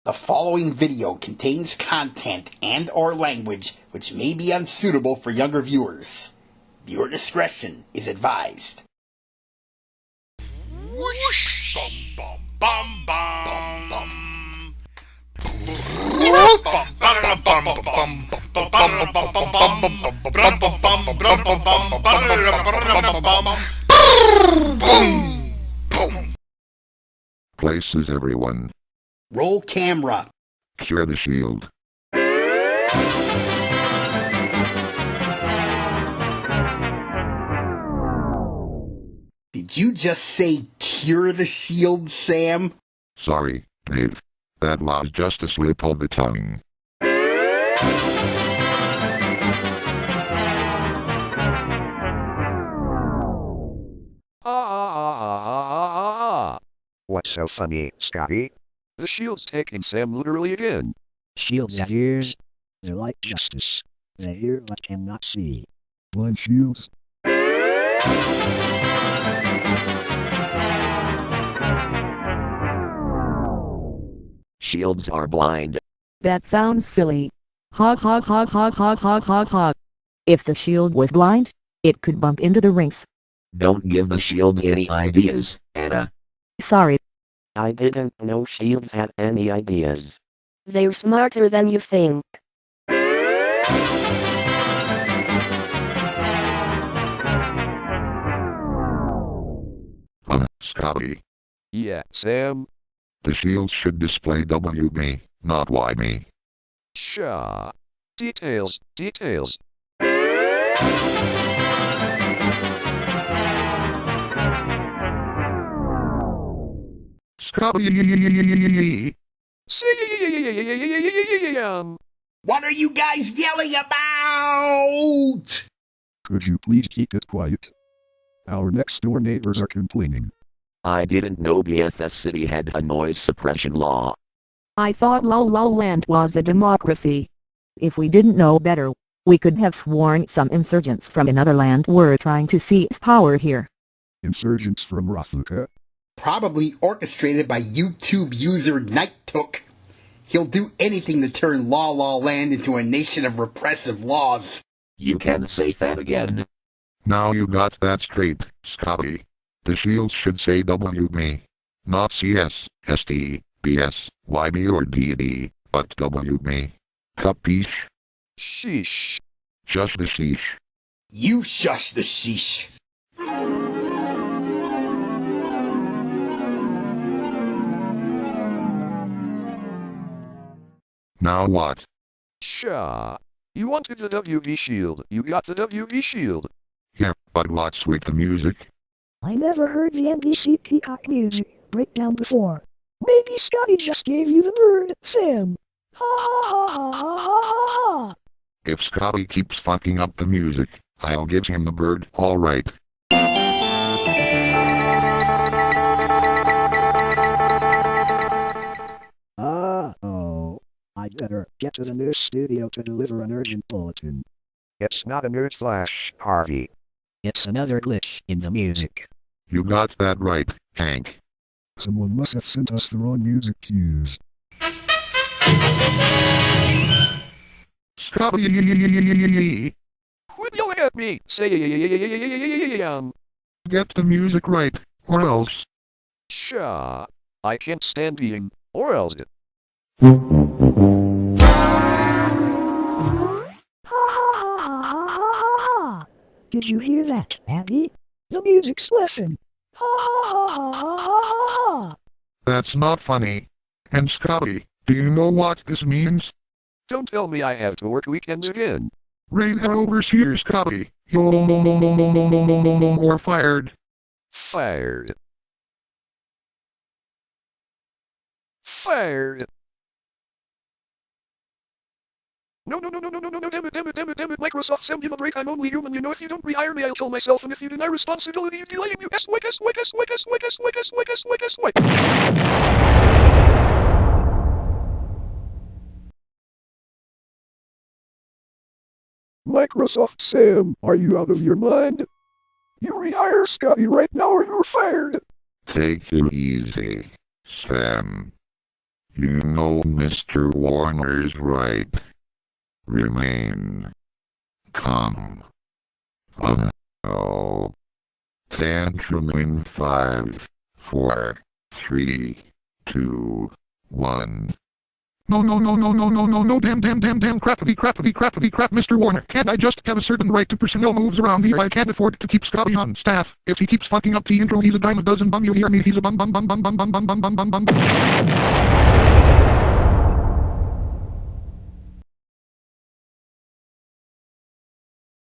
The following video contains content and/or language which may be unsuitable for younger viewers. Viewer discretion is advised. Whoosh! Bum bum bum bum bum. Places everyone. Roll camera. Cure the shield. Did you just say cure the shield, Sam? Sorry, Dave. That was just a slip of the tongue. What's so funny, Scotty? The shield's taking Sam literally again. Shields have ears. They're like justice. They hear but cannot see. Blind shields. Shields are blind. That sounds silly. Hog hog hog hog hog hog hog hog. If the shield was blind, it could bump into the rings. Don't give the shield any ideas, Anna. Sorry. I didn't know shields had any ideas. They're smarter than you think. Scotty. Yeah, Sam. The shield should display WB, not YB. Sha. Details, details. Scotty. Sam. What are you guys yelling about? Could you please keep it quiet? Our next door neighbors are complaining. I didn't know BFF City had a noise suppression law. I thought Lol Land was a democracy. If we didn't know better, we could have sworn some insurgents from another land were trying to seize power here. Insurgents from Rafuka? Probably orchestrated by YouTube user Nightook. He'll do anything to turn La Land into a nation of repressive laws. You can say that again. Now you got that straight, Scotty. The shield should say WB, not CS, ST, BS, YB or DD, but WB. Capiche? Sheesh. Shush the sheesh. You shush the sheesh. Now what? Sha. You wanted the WB shield. You got the WB shield. Yeah, but what's with the music? I never heard the NBC Peacock music breakdown before. Maybe Scotty just gave you the bird, Sam. Ha ha ha ha ha ha ha. If Scotty keeps fucking up the music, I'll give him the bird, alright. Oh. I'd better get to the news studio to deliver an urgent bulletin. It's not a news flash, Harvey. It's another glitch in the music. You got that right, Hank. Someone must have sent us the wrong music cues. Scotty! Quit yelling at me! Sam. Get the music right, or else. Sha. I can't stand being, or else. Ha ha ha ha ha ha ha. Did you hear that, Andy? The music's laughing. Ha ha ha ha ha ha. That's not funny. And Scotty, do you know what this means? Don't tell me I have to work weekends again. Rain overseer Scotty. You're fired. Fired. Fired. No, damn it, Microsoft, send him a break, I'm only human, you know, if you don't rehire me, I'll kill myself, and if you deny responsibility, you're delaying you, wait. Microsoft Sam, are you out of your mind? You rehire Scotty right now or you're fired. Take it easy, Sam. You know Mr. Warner's right. Remain calm. Oh. Tantrum in 5, 4, 3, 2, 1. No, damn, crappity, Mr. Warner. Can't I just have a certain right to personnel moves around here? I can't afford to keep Scotty on staff. If he keeps fucking up the intro, he's a dime a dozen bum, you hear me? He's a bum.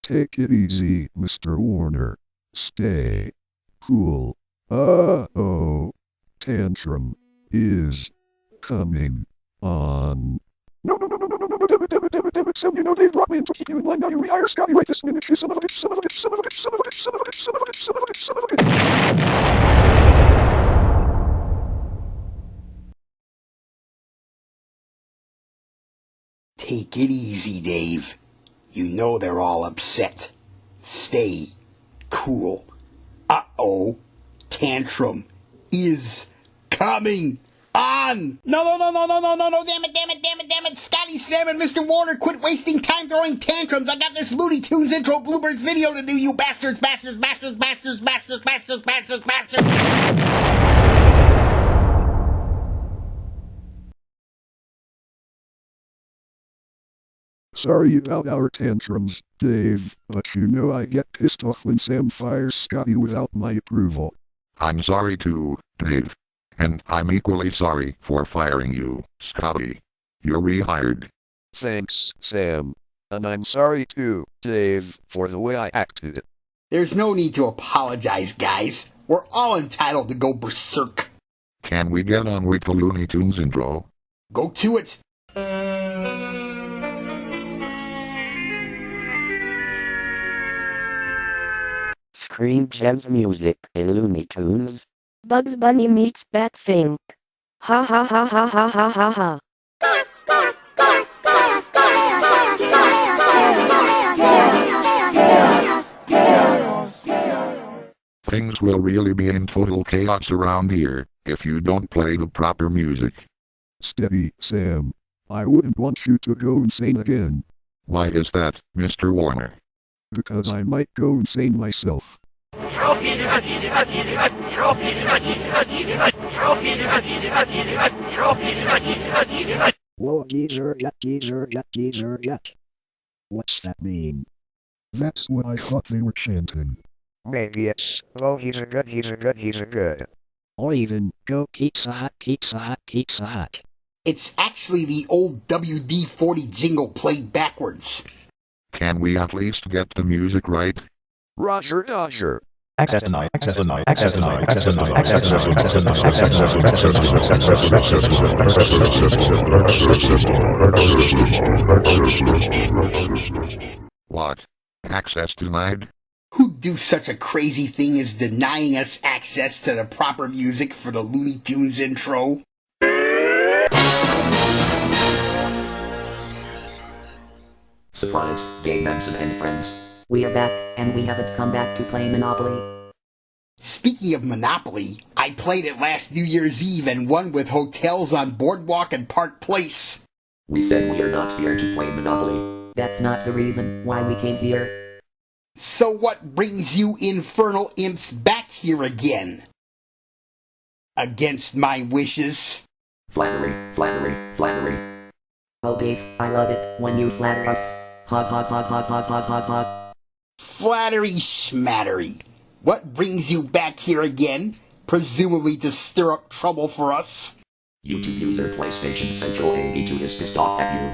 Take it easy, Mr. Warner. Stay cool. Uh-oh. Tantrum is coming on. No, damn it, Sam, you know they brought me in to keep you in line. Now you rehire Scotty right this minute, you son of a bitch. Take it easy, Dave. You know they're all upset. Stay cool. Uh-oh. Tantrum is coming on. No, damn it. Scotty, Sam, and Mr. Warner, quit wasting time throwing tantrums. I got this Looney Tunes intro bloopers video to do, you bastards. Sorry about our tantrums, Dave, but you know I get pissed off when Sam fires Scotty without my approval. I'm sorry too, Dave. And I'm equally sorry for firing you, Scotty. You're rehired. Thanks, Sam. And I'm sorry too, Dave, for the way I acted. There's no need to apologize, guys. We're all entitled to go berserk. Can we get on with the Looney Tunes intro? Go to it. Scream Gems music in Looney Tunes. Bugs Bunny meets Batfink. Ha ha ha ha ha ha ha ha. Things will really be in total chaos around here if you don't play the proper music. Steady, Sam. I wouldn't want you to go insane again. Why is that, Mr. Warner? Because I might go insane myself. Whoa, geezer, yet. What's that mean? That's what I thought they were chanting. Maybe it's, oh, he's a good. Or even, go Pizza Hut. It's actually the old WD-40 jingle played backwards. Can we at least get the music right? Roger Dodger. Access denied. What? Access denied? Who'd do such a crazy thing as denying us access to the proper music for the Looney Tunes intro? Surprise, Game Manson and friends. We are back, and we haven't come back to play Monopoly. Speaking of Monopoly, I played it last New Year's Eve and won with hotels on Boardwalk and Park Place. We said we are not here to play Monopoly. That's not the reason why we came here. So what brings you infernal imps back here again? Against my wishes? Flattery. Oh Dave, I love it when you flatter us. Hot. Flattery schmattery. What brings you back here again? Presumably to stir up trouble for us? YouTube user PlayStation Central 82 is pissed off at you.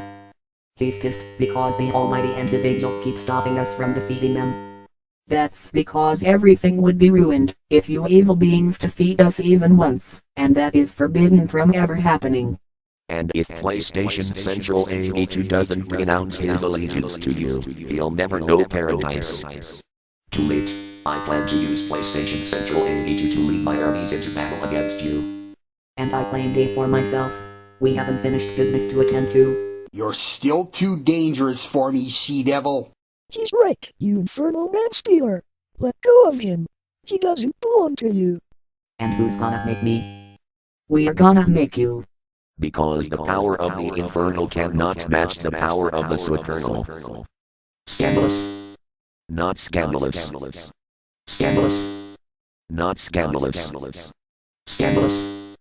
He's pissed because the Almighty and his angel keep stopping us from defeating them. That's because everything would be ruined if you evil beings defeat us even once, and that is forbidden from ever happening. And if PlayStation Central 82 doesn't renounce his allegiance to you, he'll never know paradise. Too late. I plan to use PlayStation Central 82 to lead my armies into battle against you. And I claim Dave for myself. We haven't finished business to attend to. You're still too dangerous for me, she-devil. He's right, you infernal man-stealer. Let go of him. He doesn't belong to you. And who's gonna make me? We're gonna make you. Because the power of the infernal cannot match the power of the supernal. Scandalous. Not scandalous. Scandalous. Not scandalous. Scandalous.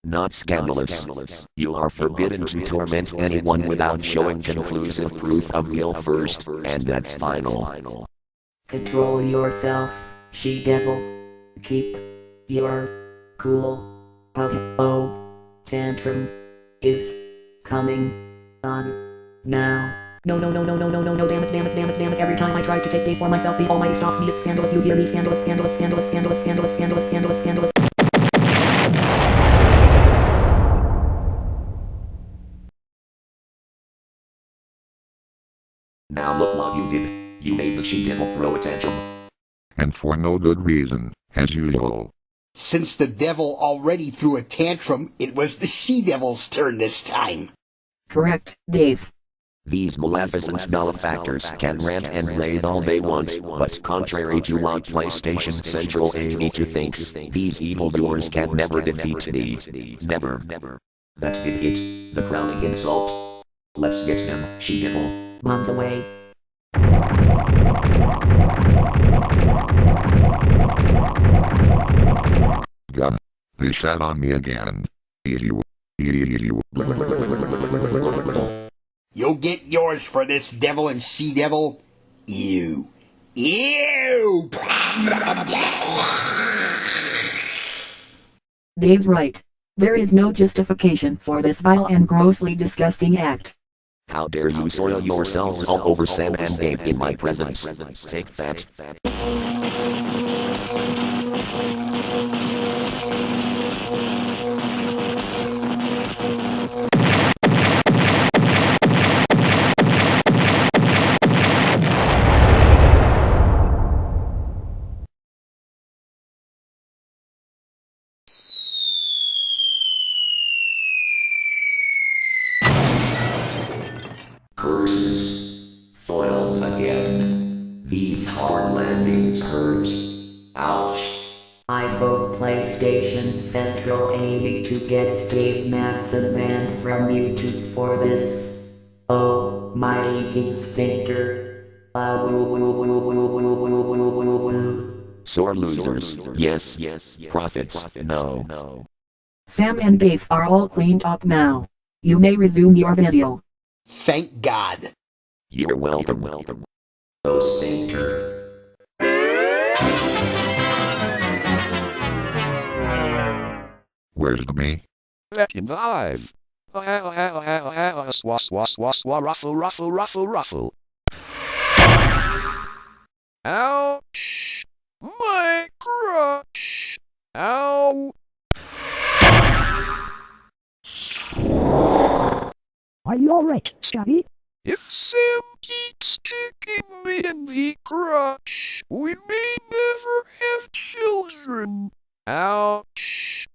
Not scandalous. You are forbidden to torment anyone without showing conclusive proof of guilt first, and that's final. Control yourself, she-devil. Keep your cool. Tantrum is coming on now. No, damn it. Every time I try to take day for myself, the Almighty stops me. It's scandalous, you hear me? Scandalous. Now look what you did. You made the she-devil throw a tantrum. And for no good reason, as usual. Since the devil already threw a tantrum, it was the she-devil's turn this time. Correct, Dave. These maleficent malefactors can rant and rave all they want, but contrary to what PlayStation Central A2 thinks, these evildoers can never defeat me. Never. That did it. The crowning insult. Let's get them, she-devil. Mom's away. Gun. They shat on me again. Easy. You'll get yours for this, devil and she-devil. Ew. Dave's right. There is no justification for this vile and grossly disgusting act. How dare you soil yourselves all over Sam and Dave in my presence. Take that. Curses. Foiled again. These hard landings hurt. Ouch. I vote PlayStation Central A to get Dave Madsen banned from YouTube for this. Oh, my king sphincter. Sore losers. Yes. Profits. No. Sam and Dave are all cleaned up now. You may resume your video. Thank God. You're welcome. Oh, sphincter. Where's the me? Back in the hive. Ruffle. Ouch! My crotch! Ow! Are you alright, Scotty? If Sam keeps kicking me in the crotch, we may never have children. Ouch!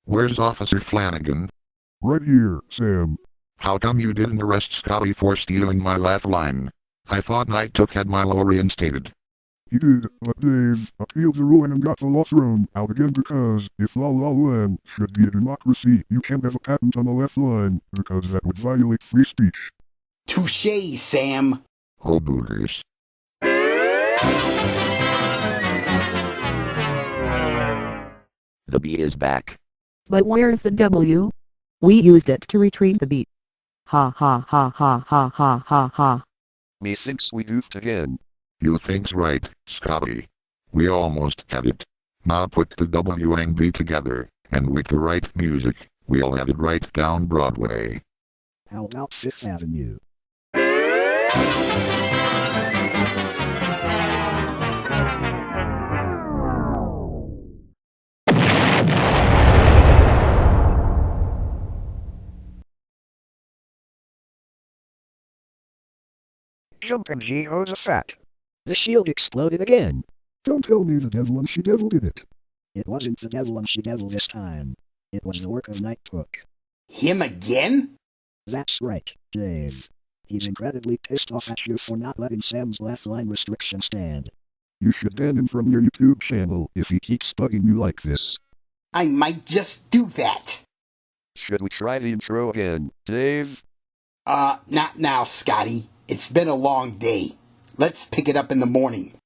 Where's Officer Flanigan? Right here, Sam. How come you didn't arrest Scotty for stealing my laugh line? I thought Night Took had Milo reinstated. He did, but Dave appealed the ruling and got the law thrown out again because if La La Land should be a democracy, you can't have a patent on the left line because that would violate free speech. Touché, Sam. Oh, boogers. The B is back. But where's the W? We used it to retrieve the beat. Ha ha ha ha ha ha ha ha. Methinks we goofed again. You think's right, Scotty. We almost had it. Now put the W and B together, and with the right music, we'll have it right down Broadway. How about Fifth Avenue? Jumping Jehoshaphat. The shield exploded again. Don't tell me the devil and she-devil did it. It wasn't the devil and she-devil this time. It was the work of Night Took. Him again? That's right, Dave. He's incredibly pissed off at you for not letting Sam's left line restriction stand. You should ban him from your YouTube channel if he keeps bugging you like this. I might just do that. Should we try the intro again, Dave? Not now, Scotty. It's been a long day. Let's pick it up in the morning.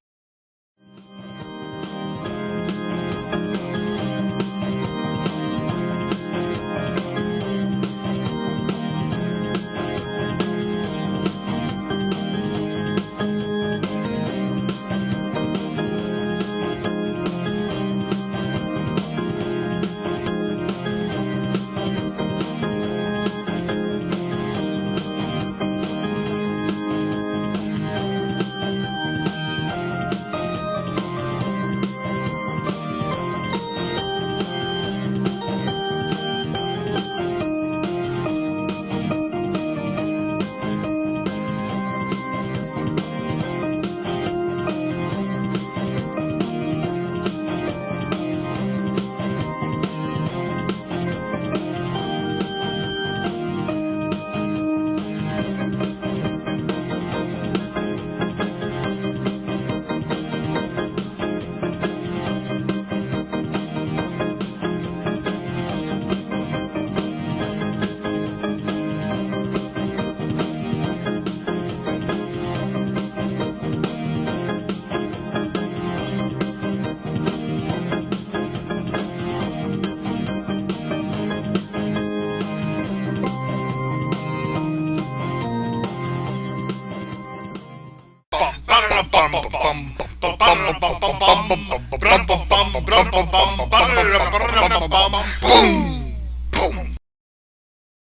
Boom!